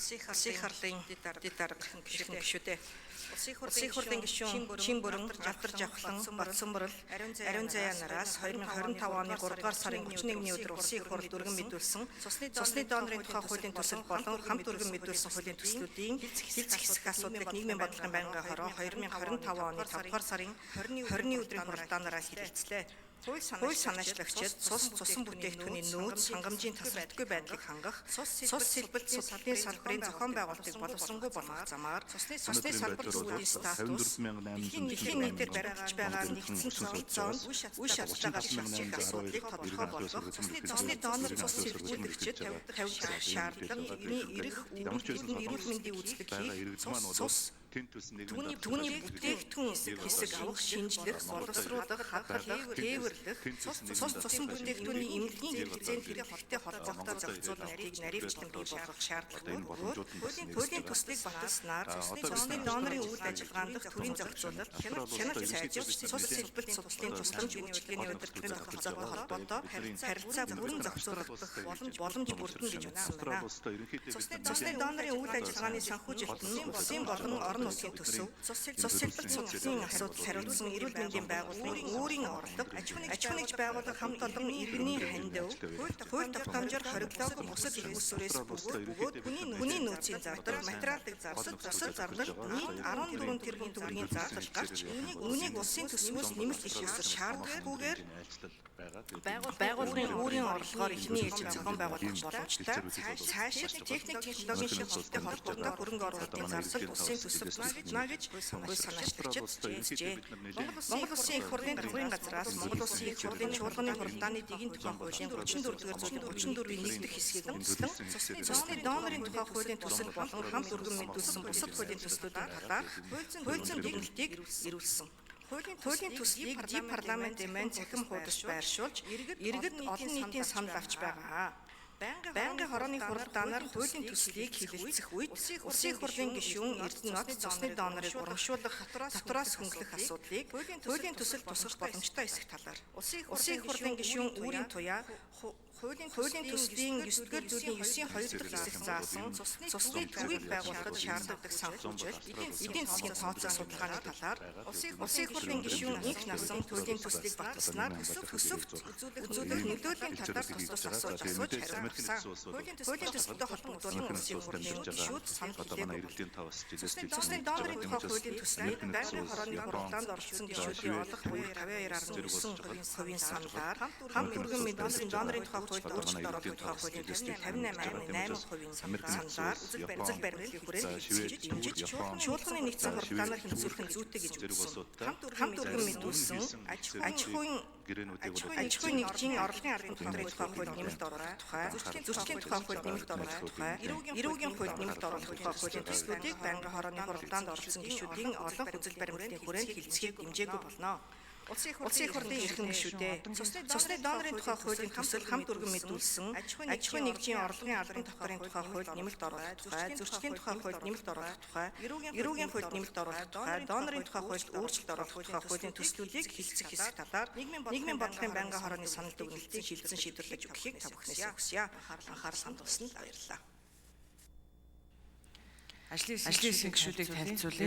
Улсын хурлын дарга гишүүдээ Улсын хурлын гишүүн Чин бүрэн Жавдар Жавхлан Батсан Борол Ариун Заяа нараас 2025 оны 3 дугаар сарын 31-ний өдөр Улсын хурл дүргэн мэдүүлсэн цусны донорын тухай хуулийн төсөл болон хамт дүргэн мэдүүлсэн хуулийн төслүүдийн хилцэх хэсэг асуудлыг нийгмийн бодлогын байнгын хороо 2025 оны 5 дугаар сарын 20-ны өдрийн хуралдаанаараа хэлэлцлээ. Хууль санаачлагчид цусан бүтээгдэхүүний нөөц хангамжийн тасралтгүй байдлыг хангах, цус сэлбэлт судлалын салбарын зохион байгуулалтыг боловсронгүй болгох замаар цусны салбар зүйлийн статус дэлхийн нийтээр баригдаж байгаа нэгдсэн зонд үе шатлагаар шалгах асуудлыг тодорхой болгох, цусны донор цус сэлбэлтэгчид тавьж шаардлага, эрүүл мэндийн үзлэг хийх, цус түүний бүтээгдэхүүн хэсэг авах, шинжлэх, боловсруулах, хадгалах, тээвэрлэх, цусан бүтээгдэхүүний эмнэлгийн хэрэгцээнд хэрэгтэй холбоотой зохицуулалтыг наривчлан бий болгох шаардлагатай бөгөөд хуулийн төслийг баталснаар цусны донорын үйл ажиллагаанд төрийн зохицуулалт, хяналт сайжруулж, цус сэлбэлт судлалын тусламж үйлчилгээний удирдлагын тогтолцоотой холбоотой харилцаа бүрэн зохицуулах боломж бүрдэн гэж үзсэн байна. Цусны донорын үйл ажиллагааны санхүүжилт нь улсын болон орон нутгийн төсөв, цус сэлбэлт судлалын асуудал хариуцсан эрүүл мэндийн байгууллагын өөрийн орлого, аж ахуй нэгж байгууллага хамт олон иргэний хандив, хууль тогтоомжоор хориглоогүй бусад хэрэгсүүрээс бөгөөд хүний нөөцийн зардал, материалын зардал, зардал нийт 14 тэрбум төгрөгийн зардал гарч, үүнийг улсын төсвөөс нэмэлт их ёсоор шаардлагагүйгээр байгууллагын өөрийн орлогоор эхний ээлжид зохион байгуулах боломжтой. Цаашид техник технологийн шиг холбоотой холбоотой хөрөнгө оруулалтын зардал улсын төсөв тусгана гэж хууль санаачлагчид зээжээ. Монгол Улсын их хурлын даргын газраас Монгол Улсын их хурлын чуулганы хуралдааны дэгийн тухай хуулийн 34-ийн 1 дэх хэсгийг үндэслэн цусны донорын тухай хуулийн төсөл болон хамт дүргэн мэдүүлсэн бусад хуулийн төслүүдийн талаар хууль зүйн дэглэлтийг ирүүлсэн. Хуулийн төслийг парламент эмэн цахим хуудас байршуулж, иргэд олон нийтийн санал авч байгаа. Байнгын хорооны хуралдаанаар хуулийн төслийг хэлэлцэх үед Улсын хурлын гишүүн Эрдэнэт цусны донорыг урамшуулах, татвараас хөнгөлөх асуудлыг хуулийн төсөл тусгах боломжтой эсэх талаар Улсын хурлын гишүүн үүрийн туяа хуулийн төслийн 9-р зүйлийн 9-ийн 2 дахь хэсэг заасан цусны төвийг байгуулахад шаардлагадаг санхүүжилт, эдийн засгийн тооцоо судалгааны талаар Улсын хурлын гишүүн инх насан хуулийн төслийг баталснаар төсөвт үзүүлэх нөлөөлийн талаар тус асууж хариулсан. Хуулийн төсөлтэй холбогдуулан Улсын хурлын гишүүд санал хэлээгүй. Цусны донорын тухай хуулийн төслийг байнгын хорооны хуралдаанд оролцсон гишүүдийн олох буюу 52.9% саналаар хамт дүргэн мэдүүлсэн донорын тухай хуульд өөрчлөлт оруулах тухай хуулийн төслийн 58.8% саналаар үзэл баримтлалын хүрээнд хэмжиж чуулганы нэгдсэн хуралдаанаар хэмжүүлэх нь зүйтэй гэж үзсэн. Хамт дүргэн мэдүүлсэн аж ахуй нэгжийн орлогын ардын төлбөрийн тухай хууль нэмэлт оруулах тухай, зөрчлийн тухай хууль нэмэлт оруулах тухай, эрүүгийн хууль нэмэлт оруулах тухай хуулийн төслүүдийг байнгын хорооны хуралдаанд оролцсон гишүүдийн олон үзэл баримтлалын хүрээнд хэлэлцэхийг дэмжээгүй болно. Улсын хурлын эрхэм гишүүдээ цусны донорын тухай хуулийн төсөл хамт дүргэн мэдүүлсэн аж ахуй нэгжийн орлогын албан татварын тухай хууль нэмэлт оруулах тухай, зөрчлийн тухай хууль нэмэлт оруулах тухай, эрүүгийн хууль нэмэлт оруулах тухай, донорын тухай хуульд өөрчлөлт оруулах тухай хуулийн төслүүдийг хэлэлцэх хэсэг талаар нийгмийн бодлогын байнгын хорооны санал дүгнэлтийг шийдсэн шийдвэрлэж өгөхийг та бүхнээс хүсье. Анхаарал хандуулсанд баярлалаа. Ажлын хэсэг гишүүдийг танилцуулъя.